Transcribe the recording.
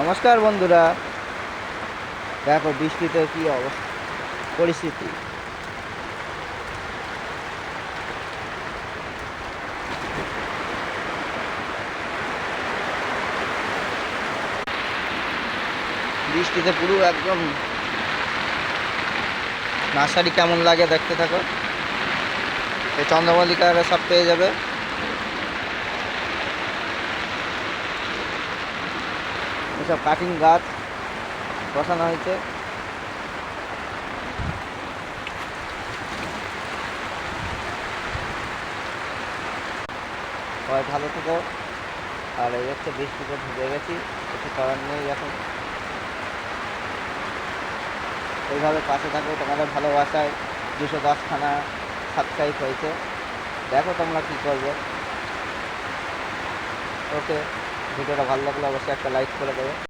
নমস্কার বন্ধুরা, দেখো বৃষ্টিতে কি অবস্থা পরিস্থিতি। বৃষ্টিতে পুরো একদম নার্সারি কেমন লাগে দেখতে থাকো। এই চন্দ্রমল্লিকার সব পেয়ে যাবে। এসব কাটিং গাছ বসানো হয়েছে। সবাই ভালো থেকো। আর এই হচ্ছে বৃষ্টিতে ভিজে গেছি, কিছু করার নেই। এখন এইভাবে পাশে থাকো, তোমাদের ভালোবাসায় 210খানা সাবস্ক্রাইব হয়েছে। দেখো তোমরা কি করবে। ওকে, ভিডিওটা ভালো লাগলে অবশ্যই একটা লাইক করে দেবে।